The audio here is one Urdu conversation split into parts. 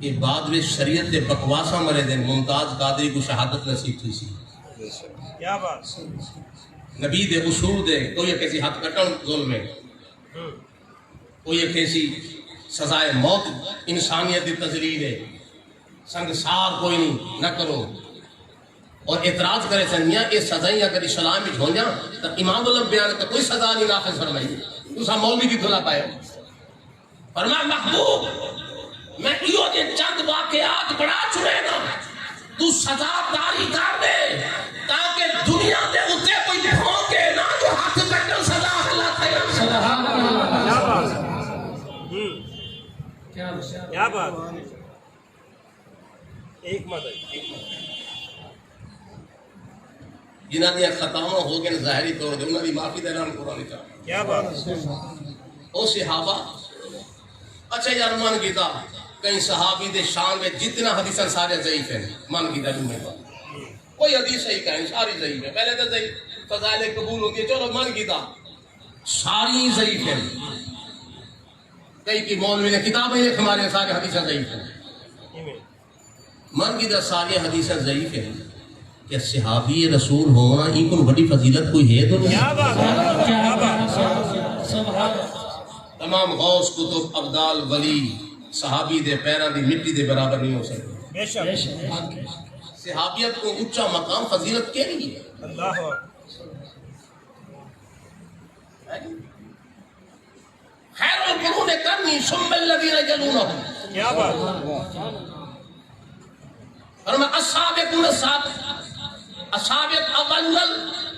کہ بعد میں شریعت دے بکواساں مرے دن ممتاز قادری کو شہادت نصیب تھی سی. کیا بات. نبی دے اصول دے کوئی کسی ہاتھ کٹن ظلم ہے، کوئی کسی سزائے موت انسانیت دی تذلیل ہے، سنگسار کوئی نہیں نہ کرو. اور اعتراض کرے سنیا یہ سزائیں اگر اسلام میں ہو جائیں تو امام الانبیاء نے تو کوئی سزا نہیں نافذ فرمائی. دوسرا مولوی کی دھلا پائے فرمایا محبوب میں یہ دے چند واقعات بڑا چنے گا تو سزا تاری کر دے تاکہ دنیا دے اتنے کوئی بھونکے نہ جو ہاتھ کٹن سزا اللہ خیر. سبحان اللہ. کیا بات. ایک مدد جنہ دیا خطاواں ہو گئے ظاہری طور دے انہوں نے معافی دا اعلان قرآن کا. کیا بات. او صحابہ اچھا یار من گیتا کئی صحابی دے شان میں جتنا حدیثاں سارے ضعیف ہیں من گیتا جمعے کا کوئی حدیث صحیح کہیں ساری ضعیف ہے. پہلے تو ضعیف فضائل قبول ہوتی ہے چلو من گیتا ساری ضعیف ہیں. کئی کی مولوی نے کتابیں لکھ ہمارے سارے حدیثیں ضعیف ہیں. من گیتا ساری حدیثیں ضعیف ہیں. کہ صحابی رسول ہونا ان کو بڑی فضیلت کوئی ہے تو نہیں. تمام غوث کتب ابدال ولی صحابی دے پیران دی مٹی دے برابر نہیں ہو سکتے. صحابیت کو اونچا مقام فضیلت کے لیے اللہ خیر القرون قرنی ثم الذین یلونہم. کیا بات. اور میں السابقون السابق اول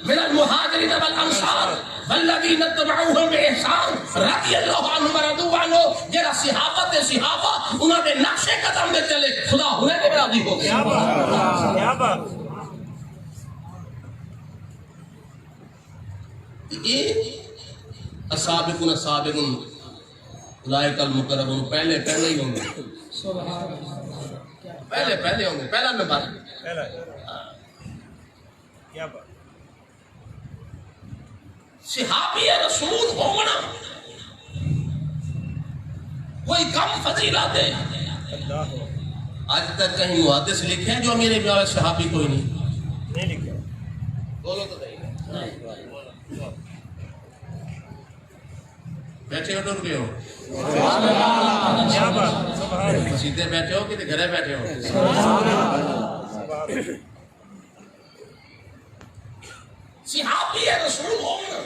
من المہاجرین والانصار والذین اتبعوهم بإحسان رضی اللہ عنہم ورضوا عنہ. جرا صحابت صحابہ انہوں نے نقش قدم میں چلے خدا ہونے کے راضی ہو گئے. کیا بات. کیا بات. یہ السابقون السابقون اولئک المقربون پہلے ہی ہوں گے. پہلے ہوں گے. پہلا نمبر کیا بات. صحابی رسول ہونا کوئی کم فضیلت ہے. آج تک کہیں محدث لکھے ہیں جو میرے بیاہ صحابی کوئی نہیں لکھا. بولو تو صحیح. بیٹھے ہو ڈر گئے ہو سیدھے بیٹھے ہو کہ گھرے بیٹھے ہو. صحابی رسول ہونا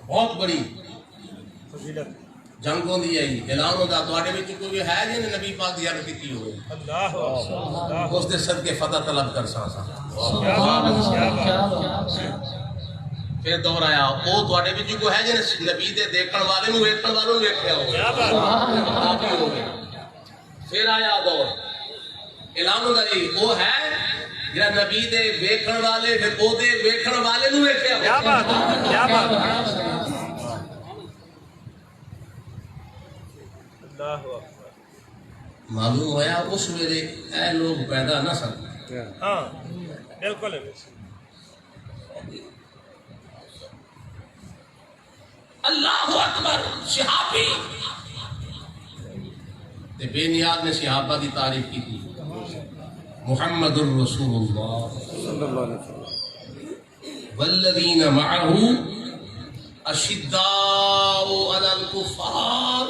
بہت بڑی جنگوں دی آئی اعلان ہوتا تواڈے وچ کوئی ہے جن نبی پاک دی عرض کیتی ہوئے اللہ اس دے صدقے فتح طلب کر سا. پھر دور آیا او تواڈے وچ کوئی ہے جن نبی دے دیکھن والے نوں ویکھن والوں ویکھیا ہوئے. پھر آیا دور اعلان ہوتا جی وہ ہے جڑا نبی دے ویکھن والے پھر او دے ویکھن والے نوں ویکھیا. کیا بات. کیا بات. معلوم ہوا اس ویلے اے لوگ پیدا نہ سن. ہاں بالکل. اللہ اکبر. صحابی تے بے نیاز نے صحابہ دی تعریف کی تھی. محمد الرسول اللہ صلی اللہ علیہ وسلم والذین معه اشداء علی الکفار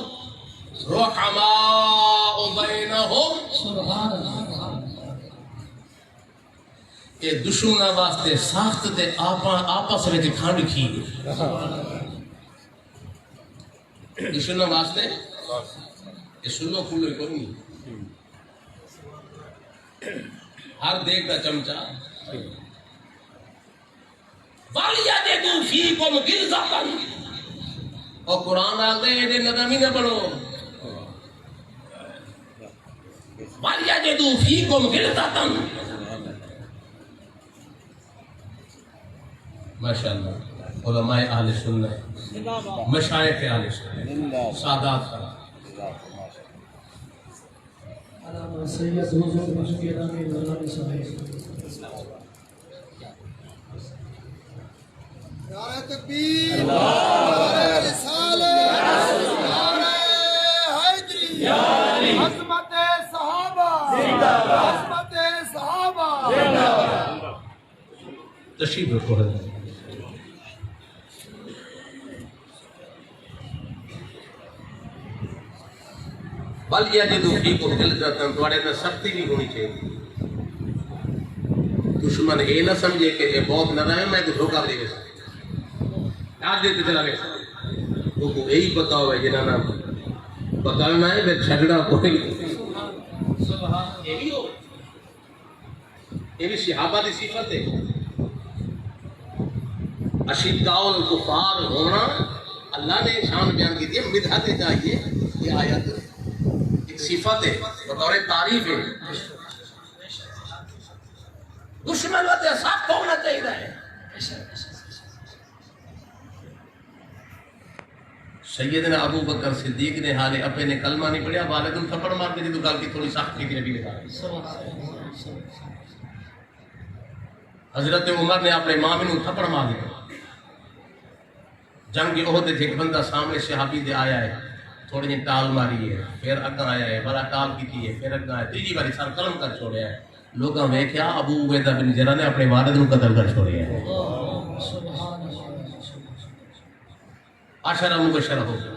رحماء بینہم. سبحان اللہ. کہ دشمنوں واسطے سخت تے آپس میں کھانڈ کھی. دشمنوں واسطے یہ سنو کھلو کوئی نہیں. ہر دیکھ دا چمچا وَلْيَجِدُوا فِيكُمْ غِلْظَةً. اور قرآن آگے یہ نظم ہی نہ پڑھو. وَلْيَجِدُوا فِيكُمْ غِلْظَةً. ماشاءاللہ علماء اہل سنت مشائخ اہل سنت سادات کا سید حضور مشکل امین اللہ صاحب. نعرہ تکبیر، نعرہ رسالت، نعرہ حیدری. تشریف رکھو حضرت. بل یہ جدو فیکم غلظۃ تواڈے اندر سختی بھی ہونی چاہیے. دشمن یہ نہ سمجھے کہ یہ بہت نہ رہے میں کو دھوکہ دے گا. آج دیتے چلا گیا وہ کو یہی پتا ہوا جنہاں نا پکڑنا ہے پھر جھگڑا کوئی یہ بھی ہو. یہ بھی صحابہ کی صفت ہے. اشداء الکفار ہونا اللہ نے شان بیان کی دی. مدحت چاہیے یہ آیت ایک صفت ہے بطور تعریف ہے. دشمن ہوتے سخت ہونا چاہیے. سیدنا ابو بکر صدیق نے حالے اپنے نے کلمہ نہیں پڑھیا والد ان تھپڑ مار کے جدو گل کی تھوڑی سخت کی نبی نے کہا. حضرت عمر نے اپنے ماں میں تھپڑ مار دیا. جنگ عہد ایک بندہ سامنے صحابی دے آیا ہے تھوڑی جی ٹال ماری ہے پھر اگاں آیا ہے بڑا ٹال کی ہے پھر اگاں آیا تیجی باری سر قلم کر چھوڑیا ہے. لوگاں ویکھیا ابو عبیدہ بن جراح نے اپنے والد نو قتل کر چھوڑیا ہے. عشرہ مبشرہ ہو گیا.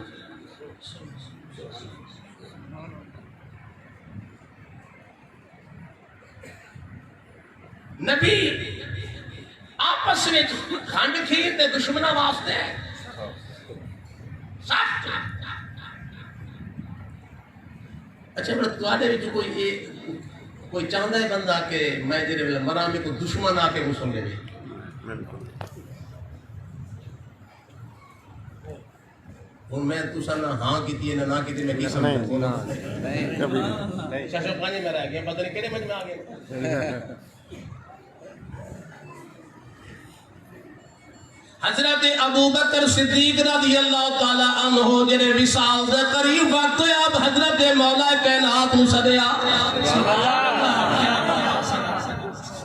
نبی آپس میں کھنڈ کھیتے دشمنوں واسطے سخت. اچھا بڑا تواڈے وچ کوئی چاہتا ہے بندہ کہ میں جڑے ویلے مراں میں کوئی دشمن آ کے غسل لے. ہوں میں تسا نہ ہاں کی نہ کی میں کی سمجھتا شاشو پانی میں رہ گیا پتہ نہیں کہڑے مجھ میں آ گئے. حضرت ابو بکر صدیق رضی اللہ تعالی عنہ جڑے وصال دے قریب وقت ہویا اب حضرت مولا کائنات نو سدیا.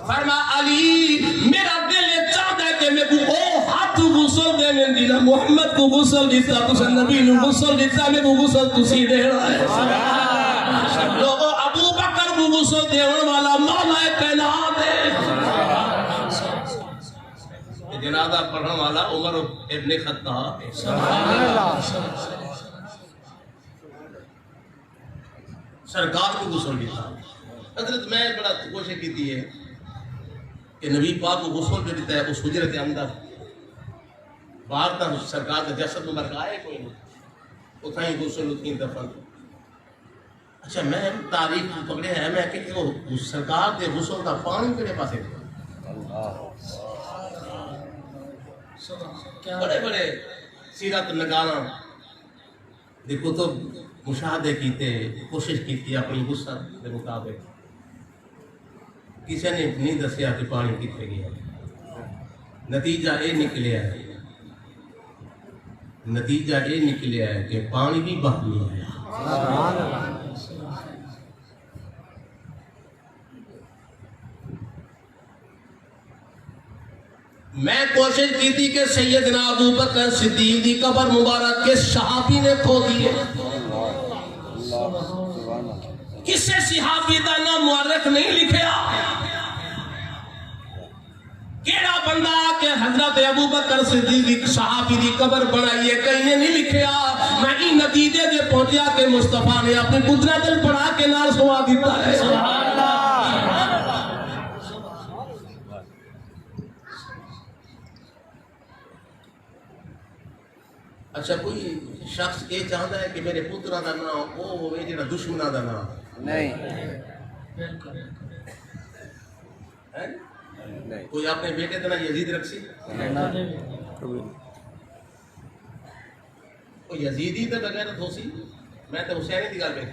فرما علی میرا دل چاہتا ہے کہ میں کو او ہاتھ غسل دے میں دینا محمد کو غسل دیتا تو نبی نو غسل دیتا میں کو غسل تسی دے رہا ہے. لوگوں ابو بکر کو غسل دیون والا مولا کائنات ہے. جنازہ پڑھنے والا عمر ابن خطاب. سرکار کو غسل دیتا. حضرت میں بڑا کوشش کی ہے کہ نبی پاک کو غسل جو دیتا ہے اس حجرت کے اندر باہر تھا سرکار کا جسد مبارک آئے کوئی نہیں اتنا ہی غسل اتنی دفن. اچھا میں تاریخ پکڑے ہیں میں کہ وہ سرکار کے غسل کا پانی کہڑے پاسے بڑے بڑے سیرت نگاراں دیکھو تو مشاہدے کیتے کوشش کی اپنی وسعت کے مطابق. کسی نے نہیں دسیا کہ پانی کتنے گیا. نتیجہ یہ نکلیا ہے کہ پانی بھی بہہ نہیں آیا. میں کوشش کی تھی کہ سیدنا ابو بکر صدیق دی قبر مبارک کس صحابی نے کھو دی ہے. کسے صحابی دا نام مورخ نہیں لکھیا. کیڑا بندہ کہ حضرت ابو بکر صدیق صحابی دی قبر بنائی ہے کہیں نہیں لکھیا. میں این نتیجے دے پہنچیا کہ مصطفیٰ نے اپنی قدرت پڑھا کے نال سوا دیتا ہے. سبحان اللہ. اچھا کوئی شخص یہ چاہتا ہے کہ میرے پترا کا نام وہ ہوئے جڑا دشمنا کا نام نہیں. کوئی اپنے بیٹے کا نام یزید رکھ سی کوئی یزیدی تو بغیر ہو سی. میں تو حسینی کی گل پہ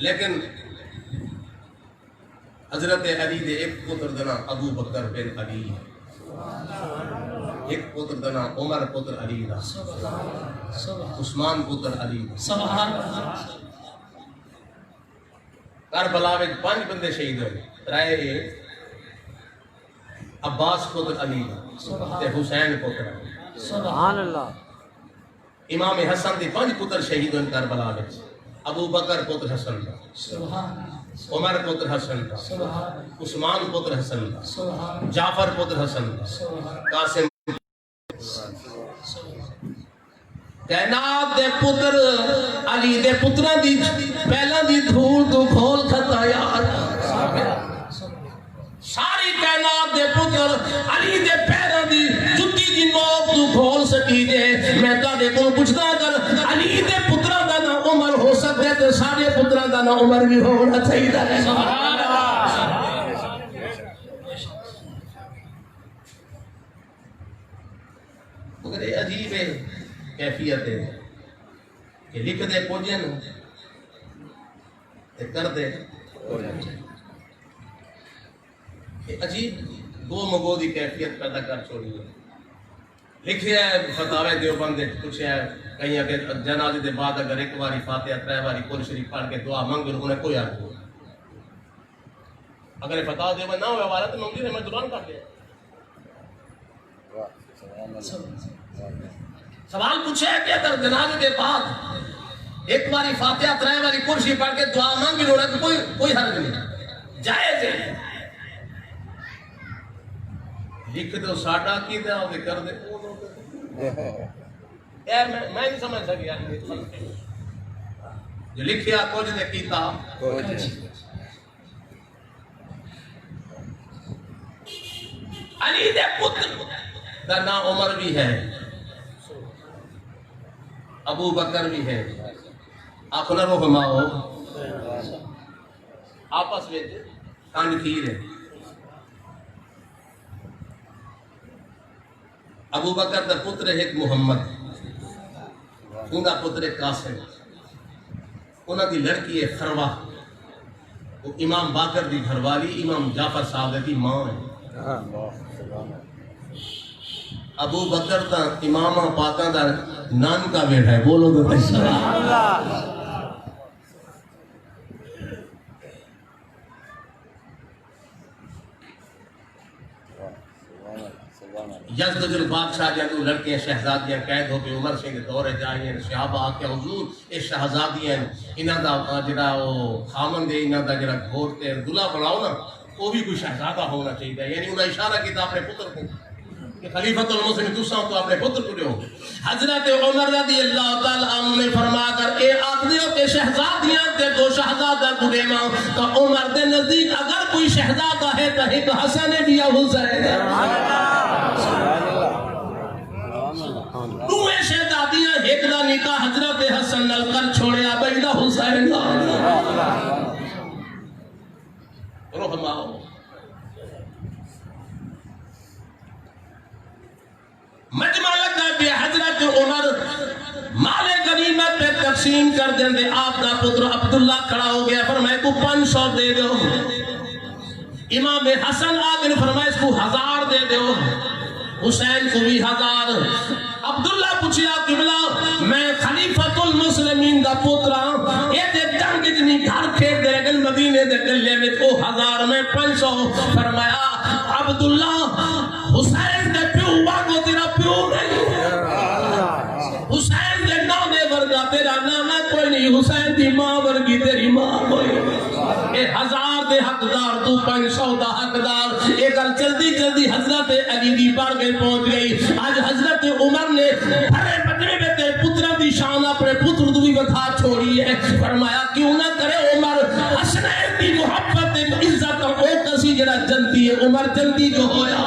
لیکن حضرت علی دے ایک پتر دا نام ابو بکر بن علی ایک پتر دا نام عمر پتر علی دا عثمان پتر علی دا. کربلا میں 5 بندے شہید ہوئے. رائے عباس پتر علی دا تے حسین پتر علی. سبحان اللہ. امام حسن دے 5 پتر شہید ہوئے کربلا میں. ابو بکر پتر حسن دا. سبحان اللہ. عمر پتر حسن تھا، عثمان پتر حسن تھا، جعفر پتر حسن تھا، قاسم کائنات دے پتر علی دے پتراں دی پہلا دی دھول تو کھول کھتا یار، ساری کائنات دے پتر علی دے پیراں دی جُتی دی نوک تو کھول سکی دے۔ میں تہاڈے کول پوچھدا اگر علی دے پتراں دا نام عمر ہو سکدا تے سارے پتراں دا نام عمر بھی ہونا چاہیدا ہے۔ سبحان اللہ۔ مگر یہ عجیب ہے کیفیت ہے کہ لکھ دے کچھ تے کر دے عجیب دو مگو دی کیفیت پیدا کر چھوڑی ہے۔ لکھیا ہے فتاوی دیوبند کچھ ہے کہیں کہ جنازے دے بعد اگر ایک باری فاتحہ 3 باری قرآن شریف پڑھ کے دعا مانگ لو انہیں کوئی حرج نہیں، اگر فتاوی دیوبند نہ ہوئے حوالہ تو ممکن ہے میں دوران کر لیا۔ سوال پوچھا ہے کہ اگر جنازے کے بعد ایک باری فاتحہ 3 باری قرآن شریف پڑھ کے دعا مانگ لو تو کوئی حرج نہیں، جائز ہے۔ لکھ دو ساڈا کی دے اور کر دے یار میں نہیں سمجھ سکیا جو لکھیا کچھ نے کیتا علی دے پتر دا نام عمر بھی ہے، ابو بکر بھی ہے، اپنا رحماؤ آپس میں کان کھیر ہے۔ ابو بکر دا پتر ایک محمد، انہا پتر ایک قاسم، انہا دی لڑکی ہے خروہ، وہ امام باقر دی گھر والی امام جعفر صاحب دی ماں ہے۔ ابو بکر دا امامہ پاکاں دا نان کا بیٹا ہے، بولو تو سبحان اللہ۔ یزدجل بادشاہ جدو لڑکیاں شہزادیاں قید ہو کے عمر سنگھ دورے جائیں صحابہ آ کے حضور اے شہزادیاں انہاں دا جڑا او خامن دے انہاں دا جڑا گھوٹ تے دلہا بناؤ نا وہ بھی کوئی شہزادہ ہونا چاہیے، یعنی انہاں اشارہ کیتا اپنے پتر کو کہ خلیفۃ المسلمین تساں تو اپنے پتر کو دیو۔ حضرت عمر رضی اللہ تعالی عنہ نے فرما کر اے آکھ دیو کہ شہزادیاں تے دو شہزادہ کو دیواں تو عمر دے نزدیک اگر کوئی شہزادہ ہے تو ایک حسن ہے یا حسین ہے۔ دوے شہزادیاں ایک دا نکاح حضرت حسن نال کر چھوڑیا بیدا حسین نال۔ رحماؤ مجمع لگا کہ حضرت عمر مال غنیمت پہ تقسیم کر دیں دے، آپ دا پتر عبداللہ کھڑا ہو گیا فرمائے کو 500 دے دو، امام حسن آگے فرمائے اس کو 1000 دے دو، حسین کو بھی 1000۔ عبداللہ پوچھیا قبلہ میں خلیفۃ المسلمین دا پترا یہ دے جنگ جنی گھر کھیت دے گل مدینے دے گلے میں کو 1000 میں 500 فرمایا عبداللہ حسین دے پیو واگو تیرا پیو نہیں، حسین دے نانے ورگا تیرا نانا کوئی نہیں، حسین دی ماں ورگی تیری ماں کوئی نہیں۔ اے 1000 دے حقدار تو 500 دا حقدار، ایک گل جلدی جلدی حضرت علی دی بارگاہ پہنچ گئی۔ آج حضرت عمر نے ہر مجمع میں تیرے پترہ دی شان اپنے پتر دوی بتا چھوڑی ہے، فرمایا کیوں نہ کرے عمر حسنین دی محبت عزت او کسی جڑا جنتی ہے عمر جنتی جو ہویا۔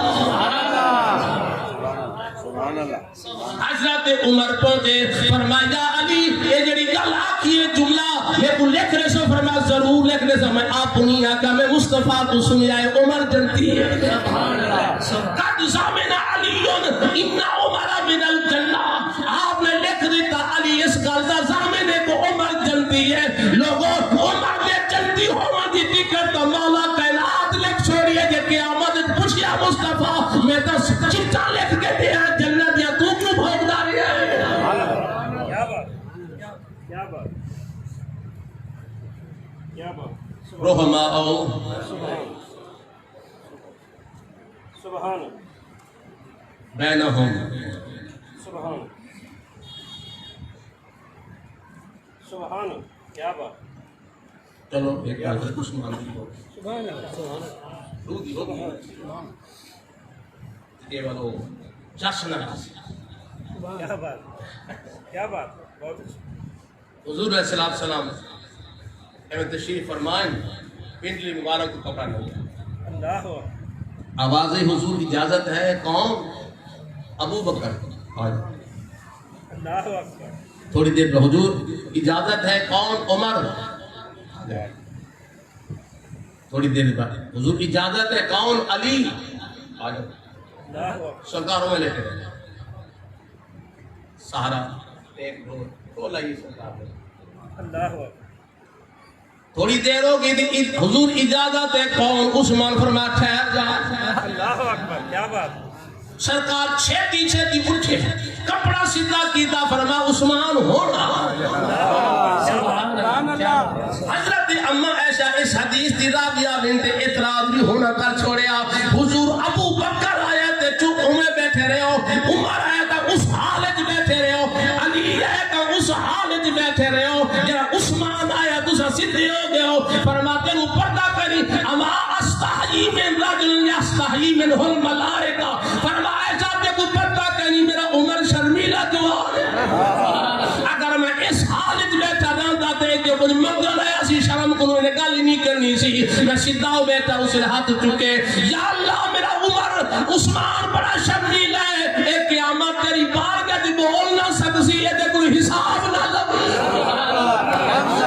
حضرت عمر پہنچے فرمایا علی یہ جڑی گل آکھی ہے جملہ یہ کو لکھ رہے سو، فرمایا ضرور لکھ رہے سو، میں آپ نہیں آکا میں مصطفیٰ کو سنیا ہے عمر جنتی ہے۔ قد زامن علیون ان عمر من الجنہ، آپ نے لکھ دیتا علی اس گلدہ زامنے کو عمر جنتی ہے۔ لوگوں عمر نے جنتی ہوا دی دکر تو مولا کائنات لکھ چھوڑی ہے کہ قیامت پوچھیا مصطفیٰ میں تو چٹا لکھ کے دیا جنت یا تو کیوں بھوگداری ہے؟ کیا بات کیا بات کیا بات رحماؤ سبحان بینہم سبحان سبحان کیا بات چلو ایک حضرت عثمان کی ہو سبحان اللہ رو دی ہوگی یہ والو جشن ہے کیا بات کیا بات بہت اچھا حضور علیہ السلام احمد تشریف فرمائیں پنڈلی مبارک کو کپڑا نہیں ہے اللہ آواز حضور اجازت ہے کون ابو بکر اللہ اکبر تھوڑی دیر میں حضور اجازت ہے کون عمر تھوڑی دیر بعد حضور اجازت ہے کون علی اللہ اکبر سرکاروں میں لیتے رہے سہارا ایک ڈھول آئیے سرکار میں اللہ اکبر تھوڑی دیر ہوگی حضور اجازت ہے کون عثمان فرمایا ٹھہر جا اللہ اکبر کیا بات سرکار چھیتی چھیتی اٹھے کپڑا سیدھا کیتا فرمایا عثمان ہونا حضرت اما عائشہ اس حدیث دی راویہ بنت اعتراض بھی ہونا کر چھوڑیا حضور ابو بکر آیا تے چپ میں بیٹھے رہے ہو عمر آیا تا اس حالت بیٹھے رہے ہو علی آیا تا اس حالت بیٹھے رہے ہو جرا عثمان آیا تو سیدھے ہو گئے ہو فرماتے ہیں پردہ کری اما استحیی من رجل یستحیی منہ الملائکہ فرمایا چاہتے کو پردہ کری میرا عمر شرمیلا جوان ہے اگر میں اس حالت بیٹھا رہتا تھے کہ کچھ منگل ہے اسی شرم کو انہوں نے گل ہی نہیں کرنی سی میں سیدھا ہو بیٹھا اسے ہاتھ چکے یا اللہ میرا عمر عثمان بڑا شرمیلا ہے ایک قیامت تیری بارگاہ دی بول نہ سکسی ہے تے کوئی حساب نہ لگے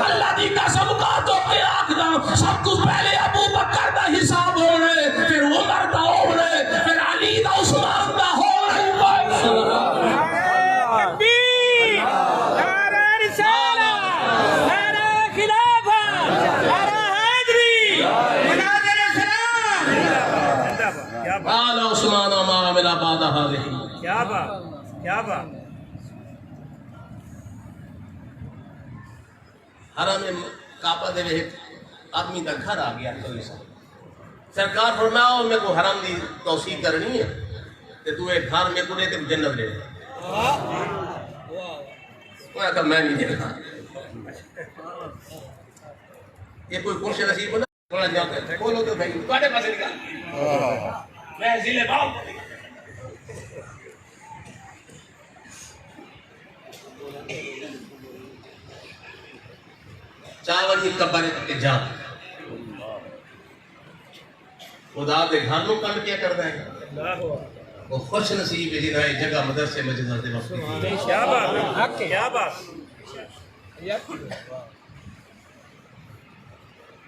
اللہ دی قسم کا تو کہ آخدا سب کچھ پہلے ابو بکر دا حساب ہونے پھر عمر دا ہونے پھر علی دا عثمان دا ہونے قال عثمان ما عمل بعد هذه کیا بات کیا بات حرم کعبہ دے ایک آدمی دا گھر آ گیا کوئی سا سرکار فرمایا میں کو حرم دی توسیع کرنی ہے کہ تو ایک گھر میں کو دے تے جنت لے میں کہا میں نہیں دے رہا یہ کوئی کون سے نصیب بنا تھوڑا جاتا ہے کھولو تو بھائی تواڈے پاسے نکال میں ضلع باؤ چاول یہ کبر کے جا خدا دے گھر نو کم کیا کردا ہے وہ خوش نصیب ہے جنہاں یہ جگہ مدرسے مسجد دے وقت کیا بات کیا بات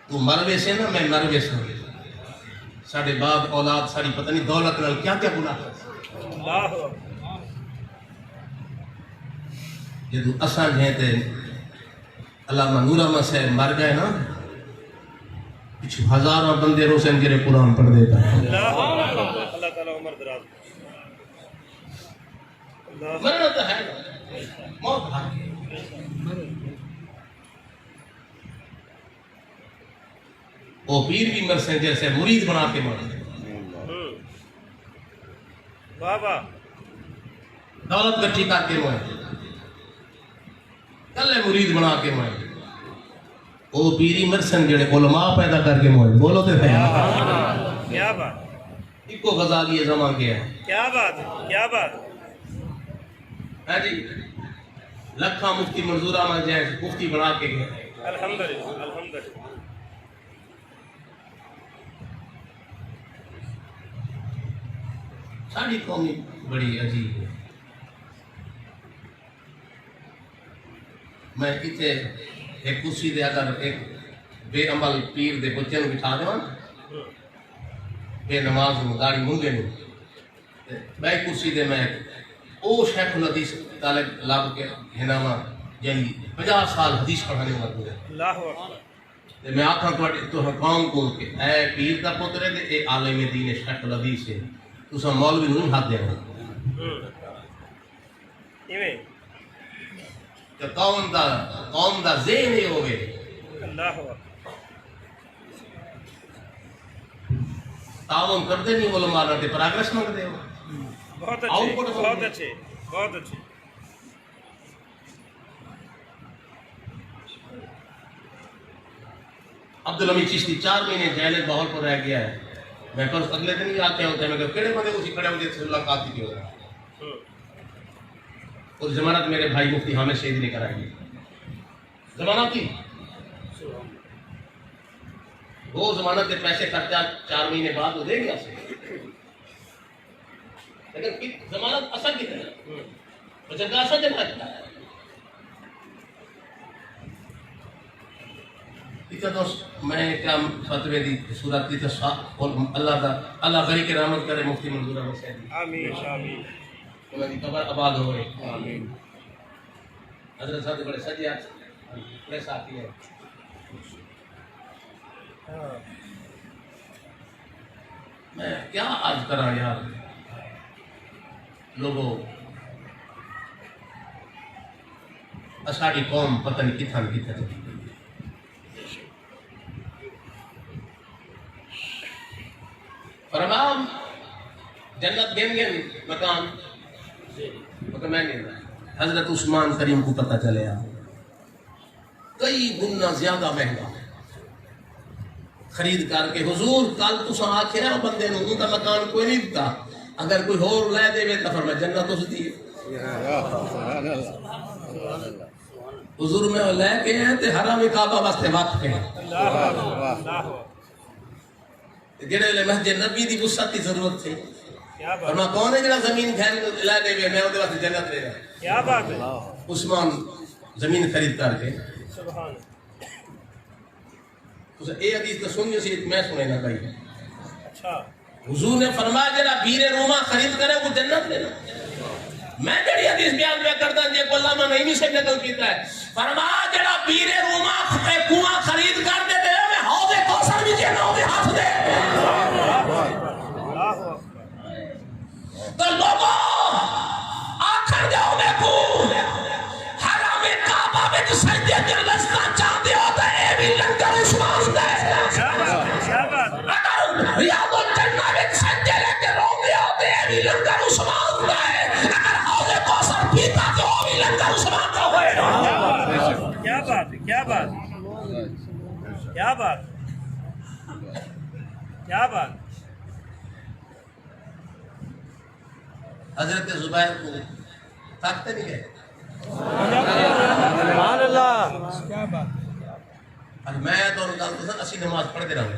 تو مروے سے نا میں مروے سے ساڑھے بعد اولاد ساری پتہ نہیں دولت نال کیا کیا گناہ اللہ جدو اساں ہیں تے علامہ نورامہ صاحب مر گئے نا پچھو ہزاروں بندے روسن کے قرآن پڑھ دیتا ہے اللہ تعالیٰ عمر دراز مرنا تو ہے موت بھاگ وہ پیر بھی مرسیں جیسے مرید بنا کے مر بابا دولت کٹھی کر کے موئے کلے مرید بنا کے موئے وہ پیری مرسن جڑے علماء پیدا کر کے موئے بولو تے پہ کیا بات ایک کو غزالی زمان گیا ہے کیا بات کیا بات ہے جی لکھا مفتی منظورہ میں جائے مفتی بنا کے گئے الحمدللہ الحمدللہ ساری قومی بڑی عجیب ہے میں کتے ایک کرسی دے اگر ایک بے عمل پیر دے بچے نو بٹھا دے بے نماز نو داڑھی منگے نو میں کرسی دے میں او شیخ الحدیث طالب لاب کے ہنامہ یعنی 50 سال حدیث پڑھانے والا ہے اللہ اکبر میں آکھاں تو قوم کو کہ اے پیر دا پتر ہے اے عالم دین شیخ الحدیث ہے تسا مولوی نہیں ہاتھ دے ایویں کہ قوم دا ذہن ہی ہوئے اللہ اکبر تعاون کرتے نہیں علماء رہتے پراگرس مانگتے ہو بہت اچھے بہت اچھے بہت اچھے عبدالحمید چشتی 4 مہینے جیل بہت پر رہ گیا ہے. میں کل اگلے دن ہی آتے ہوتے ہیں میں کہ کہڑے بندے اسی کھڑے ہو جیسے اللہ کافی کی ہوگا. اس ضمانت میرے بھائی مفتی حامد شہید لے کر آئیں گے. ضمانت کی وہ ضمانت کے پیسے خرچہ 4 مہینے بعد وہ دے گیا سے. لیکن ضمانت اصل کی ہے بچہ کا اصل جمع کرتا ہے. میں کیا فتوے دی صورت کی اللہ غری کے رحمت کرے مفتی منظور احمد صاحب. آمین آمین. انہوں کی قبر آباد ہوئے. آمین. حضرت صاحب بڑے سجیات بڑے ساتھی ہیں. میں کیا عرض کرا یار لوگوں اساڑی قوم پتہ نہیں کتھاں کتھاں چلی. فرمان جنت دیں گے مکان میں نہیں. حضرت عثمان کریم کو پتہ چلے کئی گنا زیادہ مہنگا خرید کر کے حضور کل تساں آکھیا بندے نوں ان کا مکان کوئی نہیں دیتا اگر کوئی ہور لے دے تے فرمایا جنت اس دی. حضور میں لے کے ہیں تے حرم کعبہ واسطے وقف ہے. جڑے لے مسجد نبی دی وسعت کی ضرورت تھی فرما کون ہے جڑا زمین گھر لے دے میں اودے واسطے جنت لے رہا. کیا بات ہے. عثمان زمین خرید کر کے سبحان تو اے حدیث تو سنیو سی میں سنے نہ کہی. اچھا حضور نے فرمایا جڑا بیر روما خرید کرے وہ جنت لے رہا. میں جڑی حدیث بیان میں کرتا جے کو علامہ نعیمی سے نقل کیتا ہے فرمایا جڑا بیر روما کنواں خرید کر دے تے میں حوض کوثر بھی جے نہ دے ہاتھ دے. تو لوگوں آخر جاؤ میں کو حرم کعبہ وچ سجدے تے رستہ چاہندے ہو تے اے بھی لنگر عثمان دے. کیا بات. اگر ریاض الجنہ وچ سجدے لے کے روندے ہو تے اے بھی لنگر عثمان دے. اگر حوض کوثر پیتا تو وہ بھی لنگر عثمان دا ہوئے. کیا بات ہے. کیا بات. کیا بات. کیا بات. حضرت زبیر کو تھکتے نہیں گئے. سبحان اللہ. کیا بات. اور میں تو ان کا اسی نماز پڑھتے رہوں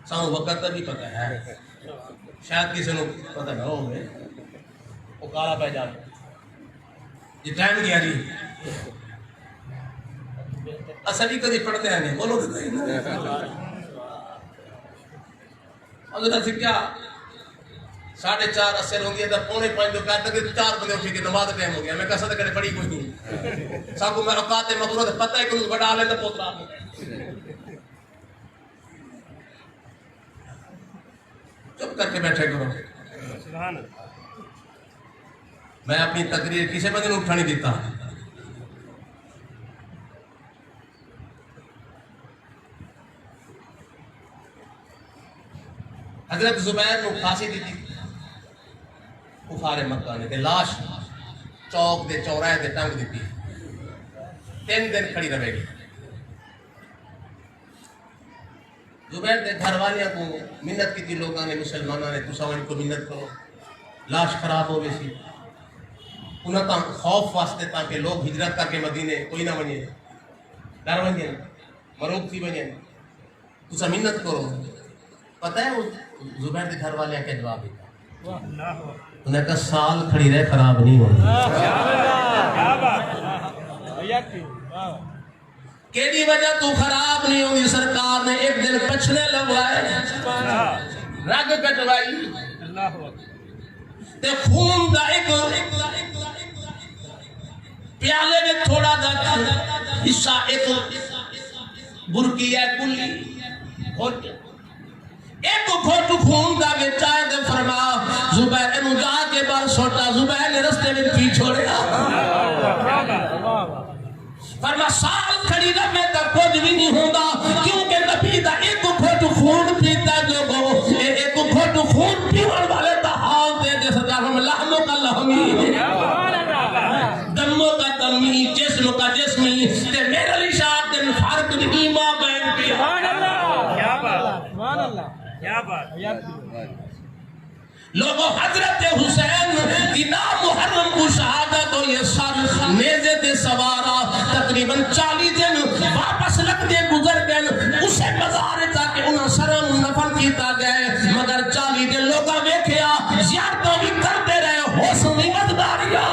سامو وقت بھی پتہ ہے شاید کسی نے پتہ نہ ہو گئے وہ کالا پہ جاتا یہ ٹائم گیا جی اصل ہی کدی پڑھتے ہیں نہیں بولو تو حضرت سے کیا 4:30 اثر ہوں گے تو 4:45 دوپہر تک 4 بندے اٹھے کہ نماز ٹائم ہو گیا. میں کہا صدقہ پڑھی کوئی نہیں سب کو میں اوقات مغرور ہے پتہ ہے کہ اس بڑا لے تو پوترا چپ کر کے بیٹھے کرو. سبحان اللہ. میں اپنی تقریر کسی بندے نے اٹھا نہیں دیتا. حضرت زبیر نے پھانسی دی تھی کفار مکہ نے لاش چوک دے چوراہے دے ٹنگ دیتی 3 دن کھڑی رہے گی. زبیر دے گھر والیاں کو منت کی تھی لوگوں نے مسلمانوں نے تساں ان کو منت کرو لاش خراب ہو گئی سی انہاں تا خوف واسطے تاکہ لوگ ہجرت کر کے مدینے کوئی نہ بنے ڈر بنے مروب تھی بنے تساں منت کرو. پتہ ہے زبیر دے گھر والے کیا جواب دیتا انہیں کہا سال کھڑی رہے خراب نہیں ہوگی. کیڑی وجہ تو خراب نہیں ہوگی سرکار نے ایک دن پچھلے لگوائے رگ کٹوائی تے خون دا ایک پیالے میں تھوڑا دا حصہ ایک برکی ہے کلی گھوٹ ایک گھوٹ خون دا بچائے دے فرما زبیر انہوں جا کے بار سوٹا زبیر نے رستے میں پی چھوڑیا فرما سال کھڑی رہے تک کچھ بھی نہیں ہوگا کیونکہ نبی دا ایک گھوٹ خون پیتا جو گو ایک گھوٹ خون پیون والے دا حال دے جیسا جاہم لحموں کا لحمی دموں کا دمی جسم کا جسمی تے میرے لیے شاہد دن فرق بات لوگوں حضرت حسین کی نامحرم مشاہدت و یہ سر نیزے دے سوارا تقریباً 40 دن واپس لگ دے گزر گئے اسے مزار تاکہ انہاں سرم نفل کیتا گئے مگر 40 دن لوگاں ویکھیا زیارتوں بھی کرتے رہے حسن مدداریا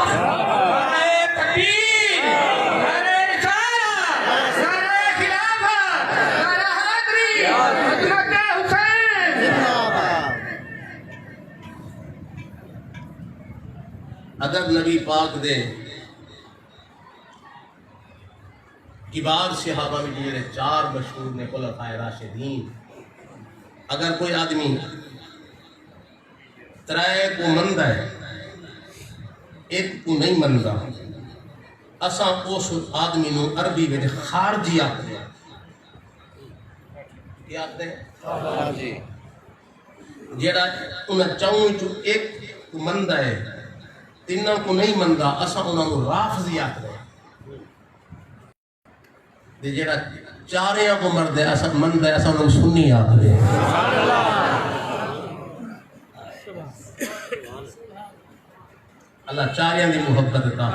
اگر نبی پاک دے کبار صحابہ میں جنہیں 4 مشہور نے خلفائے راشدین اگر کوئی آدمی ترائے کو مند ہے ایک کو نہیں مندہ اساں اس آدمی نو عربی میں خارجی آتے ہیں کیا آتے ہیں؟ خارجی جیڑا انہیں چاہوں چو ایک کو مندہ ہے تینوں کو نہیں مندہ اساں انہوں نے رافضی آتے ہیں جیڑا چاریاں کو مرد ہے اساں مندہ ہے اساں انہوں نے سنی آتے ہیں اللہ چاریاں دی محبت عطا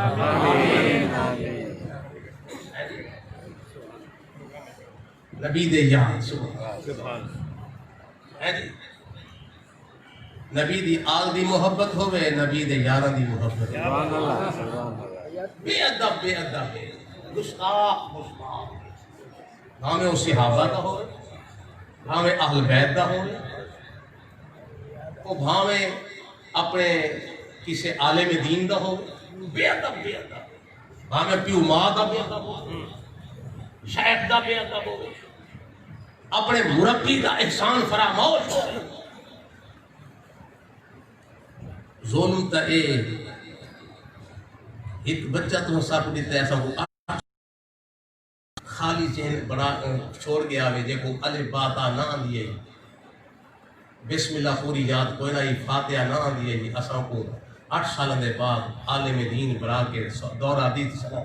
نبی دے یاد سبحان نبی دی آل دی محبت ہوئے نبی دے یاران دی محبت بے ادب گستاخ بھاویں اس صحابہ کا ہوئے بھاویں اہل بیت کا ہوئے وہ بھاویں اپنے کسی عالم دین دا ہوئے بے ادب بھاویں پیو ماں دا بے ادب ہوئے شیخ دا بے ادب ہوئے اپنے مربی دا احسان فراموش ہوئے ظلم تا ایک بچہ تو ساتھ دیتا ہے ایسا کو خالی چہن بڑا چھوڑ گیا ہوئے دیکھو الف باتا نہ دیئے بسم اللہ پوری یاد کوئی نہ فاتحہ نہ دیئے اساں کو 8 سال دے بعد عالم دین بڑھا کے دورہ دیت سنا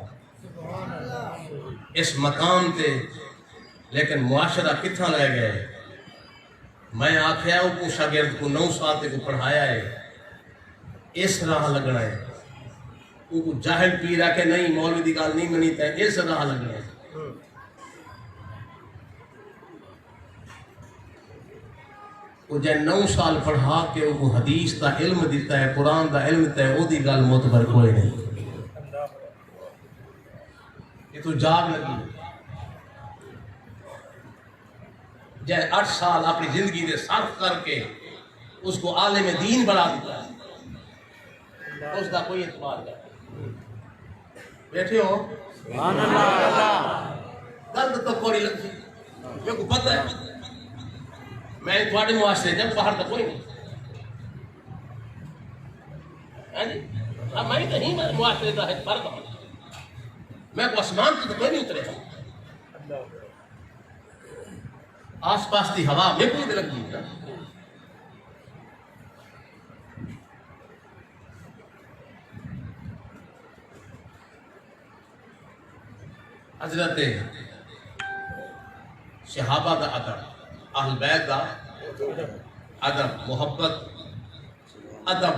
اس مقام تے لیکن معاشرہ کتھا لے گئے میں آکھیا ہوں کو شاگرد کو 9 سال تے کو پڑھایا ہے اس راہ لگنا ہے کو جاہل پی رہا کہ نہیں مولوی دی گال نہیں منیتا ہے اس راہ لگنا ہے وہ جائے 9 سال پڑھا کے وہ حدیث دا علم دیتا ہے قرآن دا علم دیتا ہے وہ دی گال معتبر کوئی نہیں یہ تو جاگ لگی جائے 8 سال اپنی زندگی دے صرف کر کے اس کو عالم دین بڑھا دیتا ہے اس کا کوئی اعتبار نہیں بیٹھے ہو سبحان اللہ درد تو کوئی لگتی میرے کو پتہ ہے میں تھوڑے معاشرے جب باہر تو کوئی نہیں اب میں کہیں معاشرے کا ہے فرق میں کو آسمان تو کوئی نہیں اترے آس پاس کی ہوا میں کوئی لگتی ہے حضرت صحابہ دا ادب اہل بیت دا ادب محبت ادب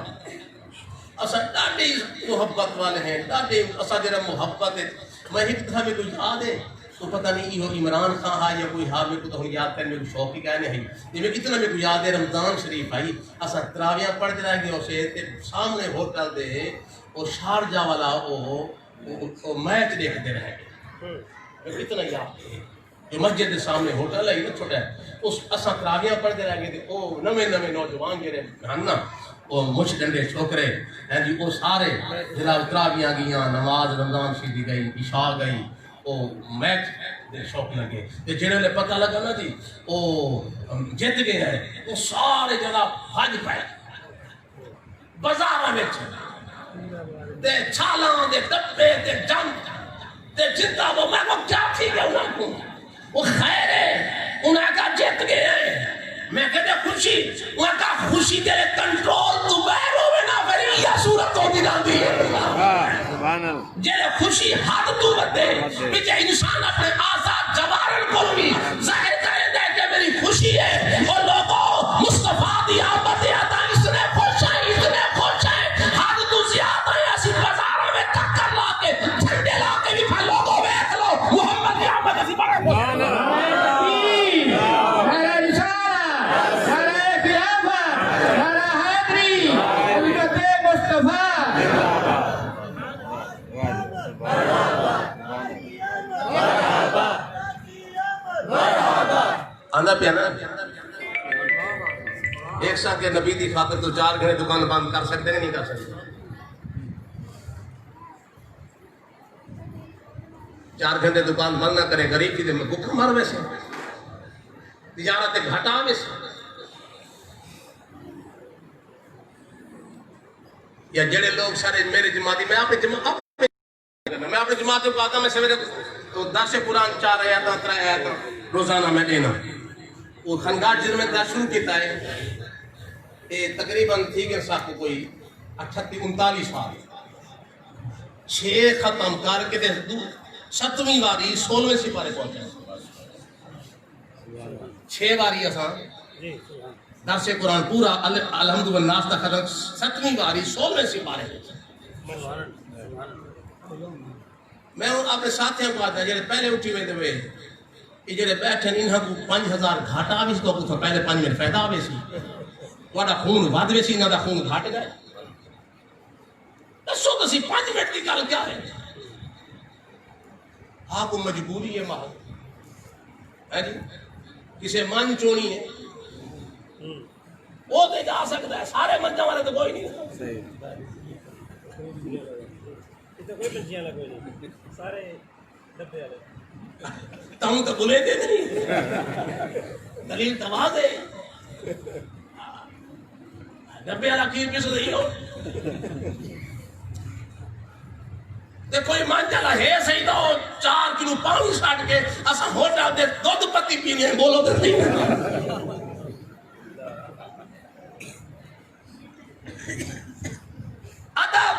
اسا ڈاڈی محبت والے ہیں ڈاڈی اسا جرا محبت ہے میں ایک دفعہ میں کوئی یاد ہے تو پتہ نہیں یہ عمران خان ہے یا کوئی ہاں میں کو تو یاد کرنے میں شوق ہی کہنے ہے یہ میں کتنا میں کو یاد ہے رمضان شریف آئی اسا تراویاں پڑھ جائے گے اسے سامنے ہوٹل دے وہ شارجہ والا وہ میچ دیکھتے رہے گے اتنا یاد ہے جو مسجد کے سامنے ہوٹل ہے نا چھوٹا ہے اس اساں تراویاں پڑھتے رہ گئے تھے او نویں نوجوان جڑے ہن نا او مچھ ڈنڈے چھوکرے ہیں جی او سارے جناب تراویاں گئیاں نماز رمضان شریف گئی عشاء گئی او میچ دے شوق لگے تے جڑے لے پتہ لگا نا جی او جیت گئے ہیں او سارے جناب بھج پئے بازاراں وچ تے چھالاں دے ڈبے تے جنگ تے جندا وہ میں کو کیا تھی گیا انہاں کو وہ خیر ہے انہاں کا جیت گئے ہیں میں کہتے خوشی انہاں کا خوشی تیرے کنٹرول تو بیر ہوئے نا پھر یہ صورت ہو دی جاندی ہے جیرے خوشی حد تو بتے بچے انسان اپنے آزاد جوارن کو بھی ظاہر کرے دے کہ میری خوشی ہے اور لوگوں کے نبی دی خاطر تو 4 گھنٹے دکان بند کر سکتے ہیں نہیں کر سکتے 4 گھنٹے دکان بند نہ کرے غریب کی دے میں بھوک مر ویسے تجارت گھاٹا ویسے یا جڑے لوگ سارے میرے جماعتی میں اپنے جماعت کو آتا میں سویرے تو 10 قرآن 4 آیات 3 آیات روزانہ میں دینا وہ خنگاہ جن میں درس شروع کیتا ہے یہ تقریباً تھی کہ صاحب کو کوئی 38-39 سال 6 ختم کر کے 7ویں باری 16ویں سپارے پہنچے 6 باری اساں درس قرآن پورا الحمد والناس دا ختم 7ویں باری 16ویں سپارے میں اپنے ساتھیوں کو آتا ہے جڑے پہلے اٹھی ہوئے ہوئے یہ جڑے بیٹھے انہاں کو 5000 گھاٹا آوی سی تو پہلے 5 منٹ فائدہ آوی سی تہاڈا خون ود وے سی انہاں دا خون گھٹ گئے دسو تسی 5 منٹ کی گل کیا ہے آپ کو مجبوری ہے محض ہے جی کسے من چونی ہے وہ تو جا سکتا ہے سارے منجا والے تو کوئی نہیں تم تو بلے دے نہیں دلیل تباہ دے ڈبے والا کی پیسو دے ہو دیکھو یہ مان چلا ہے صحیح تو 4 کلو پانی ساٹ کے اسا ہوٹل دے دودھ پتی پینے ہیں بولو تو نہیں ادب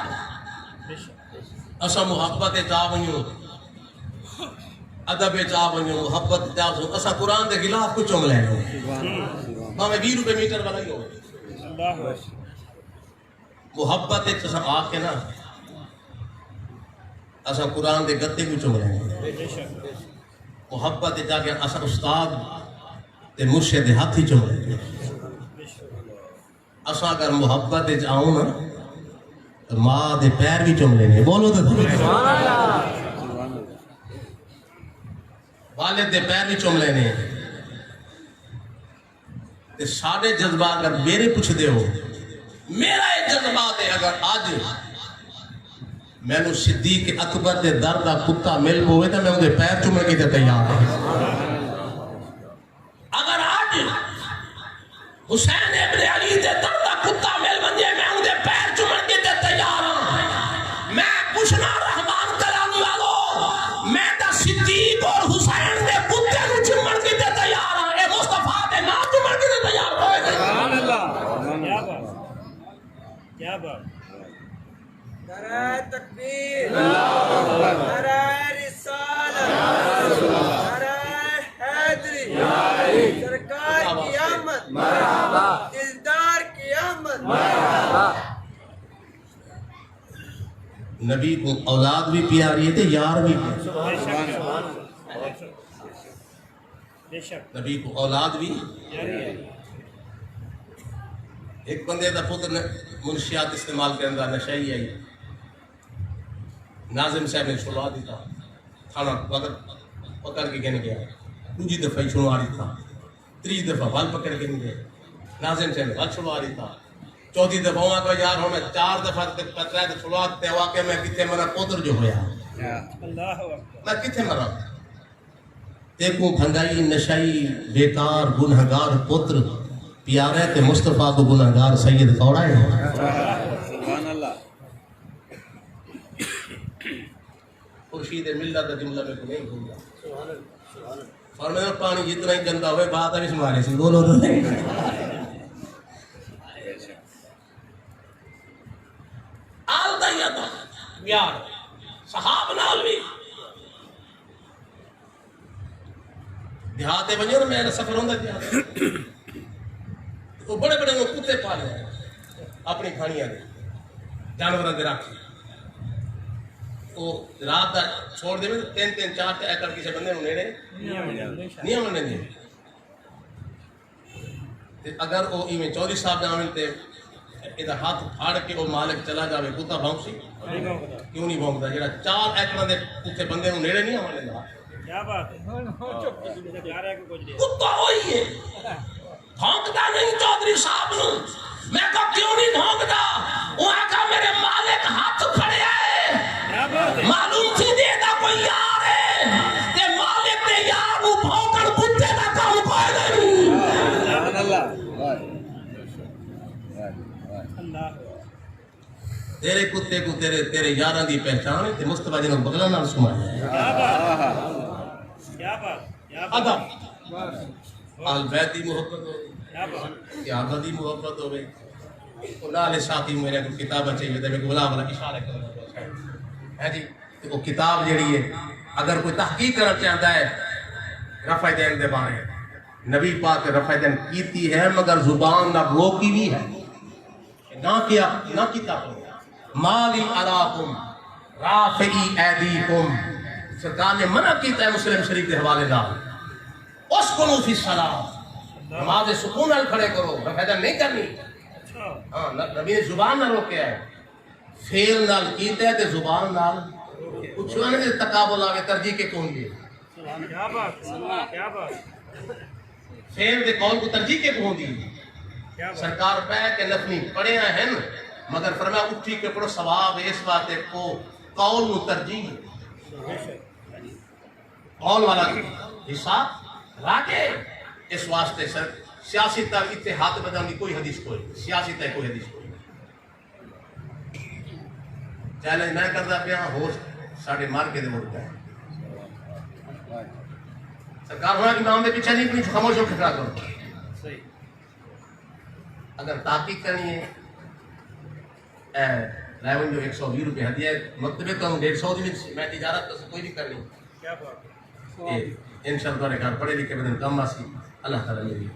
اسا محبت چاہ ونیو ادب چاہ ونیو محبت چاہ ونیو اسا قرآن دے خلاف کچھ چنگ لے لو میں 20 روپے میٹر والا ہی ہو محبت اسا آ کے نا اسا قرآن دے گتے کو چنگ لے محبت جا کے اسا استاد تے مرشد ہاتھ ہی چنگ لے اسا اگر محبت جاؤں نا ماں دے پیر بھی چوم لینے بولو تو والد دے پیر بھی چوم لینے سارے جذبات اگر میرے پوچھ دے ہو میرا ایک جذبات ہے اگر آج میں نے صدیق اکبر دے در دا کتا مل ہوئے تو میں انہیں پیر چومے کی تے تیار اگر آج حسین ابن علی دے در دا کتا مل بنجے میں انہیں پیر چومے کی تے تیار میں پوچھنا رحمان کلامی والو میں دا صدیق اور حسین دے کتے نو چومن کی تے تیار ہوں اے مصطفیٰ دے نا چومن کی تے تیار ہوئے سبحان اللہ کیا بات نعرہ تکبیر نعرہ رسالت نعرہ حیدری سرکار کی آمد دلدار کی آمد نبی کو اولاد بھی پیاری ہے تے یار بھی نبی کو اولاد بھی ایک بندے دا پتر منشیات استعمال کرنے کا نشائی آئی ناظم صاحب نے چھڑوا دیتا تھانا پکڑ کے کہنے گیا دوسری دفعہ ہی چھڑوا دیتا 3 دفعہ بال پکڑ کے نہیں گئے ناظم صاحب نے بال چھڑوا دیتا 4تھی دفعہ ہوا کہ یار ہمیں 4 دفعہ پترہ تو چھڑوا دیتے ہوا کہ میں کتے مرا پتر جو ہویا میں کتے مرا دیکھوں بھنگائی نشائی بیکار گنہگار پتر پیارے تے مصطفیٰ کو گنہگار سید کوڑا ہے سبحان اللہ خورشید ملت کا جملہ میں کو نہیں بھولتا فرمایا پانی جتنا ہی گندا ہوئے بات ابھی سمارے سے بولو تو نہیں آل دائیتا پیار صحاب نال بھی دیہاتے بنیو نا میں سفر ہوندہ دیہاتے وہ بڑے بڑے وہ کتے پالے ہیں اپنی کھانیاں دے جانوروں دے رکھ وہ رات دا چھوڑ دے میں 3 4 ایکڑ کسی بندے نو نیڑے نہیں آمنے دے اگر وہ ایویں چودھری صاحب جانے تے ادھر ہاتھ پھاڑ کے وہ مالک چلا جاوے کتا بھونسی کیوں نہیں بھونکتا جڑا 4 ایکڑ دے کتے بندے نو نیڑے نہیں آمنے دا کیا بات ہے کتا ہوئی ہے دھونکتا نہیں چودھری صاحب نو میں کو کیوں نہیں دھونکتا وہ آقا میرے مالک ہاتھ پھڑے آئے کیا بات ہے معلوم تھی دے دا کوئی یار ہے تے مالک دے یار نو بھونکڑ بچے دا کام کوئی نہیں اللہ تیرے کتے کو تیرے یاراں دی پہچان تے مصطفی جی نے بغلہ نال سمایا کیا بات کیا بات کیا بات ادب آل بیت دی محبت ہو کیا بات صحابہ دی محبت ہوے نال ساتھی میرے کو کتاب چاہیے تے میں کو والا اشارہ کرنا ہے جی تے وہ کتاب جڑی ہے اگر کوئی تحقیق کرنا چاہتا ہے رفع دین دے بارے نبی پاک رفع دین کیتی ہے مگر زبان نہ روکی بھی ہے نہ کیا نہ کتاب مالی اراکم رافعی ایدیکم سرکار نے منع کیتا ہے مسلم شریف کے حوالے نال اسکنوا فی الصلاۃ نماز سکون نال کھڑے کرو رفع دین نہیں کرنی اچھا ہاں نبی نے زبان نہ روکیا ہے فعل نال کیتا ہے تے زبان نال پوچھو نا کہ تقابل آگے ترجیح کے کون دی کیا بات کیا بات فعل دے قول کو ترجیح کے کون دی کیا بات سرکار پہ کہ نفلی پڑھے ہیں مگر فرمایا اٹھی کے پڑھو ثواب اس بات کو قول نو ترجیح قول والا حصہ راکے اس واسطے سر سیاسی تک اتحاد بدن کی کوئی حدیث کوئی سیاسی تک کوئی حدیث کوئی چیلنج میں کرتا پیا ہوش ساڑھے مار کے دے مڑتا ہے سرکار ہونا کہ نام دے پیچھے نہیں کچھ خاموش ہو کھٹا کرو صحیح اگر تحقیق کرنی ہے رائون جو 120 روپے ہدیہ مکتبے تو 150 دی میں تجارت تو کوئی نہیں کرنی کیا بات انشاءاللہ گھر پڑھے لکھے بدن کم آسی اللہ تعالیٰ میری